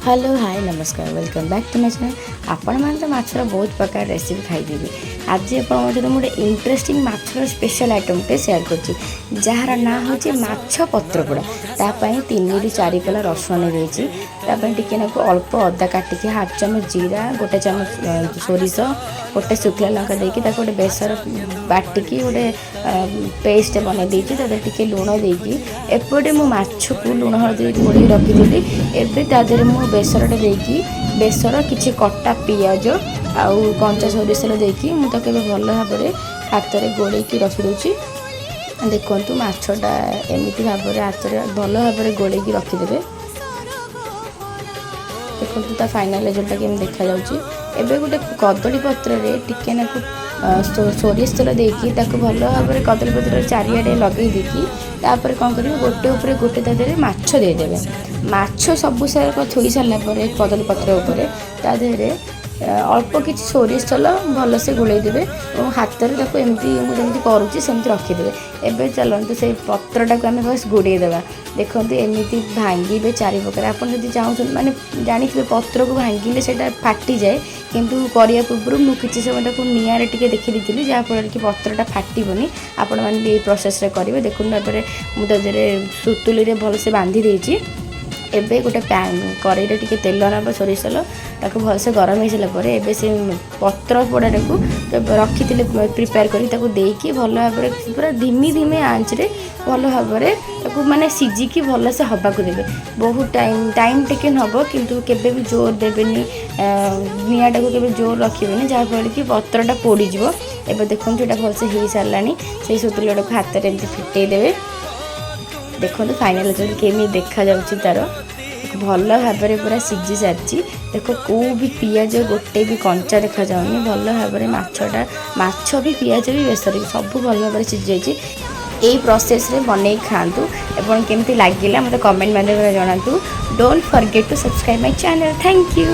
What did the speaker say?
Hello hi नमस्कार welcome back to my channel. आपण मैंने तो माछर बहुत प्रकार रेसिपी खाई आज आप गोटे इंटरेस्टिंग माछर स्पेशल आइटमटे सेयार कर जार ना हूँ माछ पत्रपोड़ा। तापाई 3 ରୁ 4 कला रसुण नहीं टिके नाक अल्प अदा काटिकी हाफ चामच जीरा गोटे चामच सोरिष गोटे शुखला लंका देकी गोटे बेसर बाटिकी गोटे पेस्ट बन टे लुण देकी एपटे मो माछ को लुण हलदी गोल रखी एवं मु बेसरटा देकी बेसर किसी कटा पियाज आउ कंचा सोरिष देकी मुझे भल भाव में हाथ में गोल रखिदे। देखु माछटा एमती भाव में हाथ में भल भाव में गोल रखिदे। देखो ता फाइनल रिजल्ट केम देखा जाउची। एबे गोटे कदली पत्र रे टिके नाकु सोरिष तेल देकी ताकु भल भाव में कदली पत्र चारिआडे लगे देकी तापर कौन करेंगे गोटे उपरे गोटे तादेरे माछ देदेवे। माछ सबू सारा थोई सारा पर कदली पत्र उपरे ता देहरे अल्प किसी सोरिष तेल भल से गोल देवे और हाथ में एमती मुझे करुँची सेमती रखीदे। एवं चलते से पत्रटा को आम बस गोड़े देवा। देखो एमती भांगे चारि प्रकार आपड़ जब चाहूँ माने जानी पत्र को भांगिले से फाटी जाए किंतु करिया पूर्व मुझे समय निआरे टिके देखी दी जहाँफल कि पत्रटा फाटबनी आपण मैंने प्रोसेस करेंगे। देखो मुझे सुतुली भल से बांधी देती। एबे गोटे पैन कड़े टे तेल ना सोरिष तेल ताको भलसे गरम हो सारापर एबे से पत्र पोड़ा को रखी प्रिपेयर कर देकी भल भाव में पूरा धीमी धीमी आंच रे भल भाव में माने सिझिकी भल से हवा को देवे। बहुत टाइम टेकन हम किंतु केबे भी जोर देवेनि निआटा को केबे जोर रखिबेनि जहाँफल कि पत्रटा पोड़ीज। एबे देखो यहाँ भलसे हो सारानी से सुतुली को हाथ में एमती फिटे देवे। देखो फाइनल रिजल्ट केमी देखा जाउची तार भल भाव में पूरा सिझी सारी। देखो को भी पियाज गोटे भी कंचा देखा जाऊनी भल भाव में माछटा माछ भी पियाज भी बेसर सब भल भाव में सिझी जाइए। यही प्रोसेस रे बन खातु एवं केमती लगिला मत कमेंट माध्यम जनातु। Don't forget to subscribe my channel. Thank you.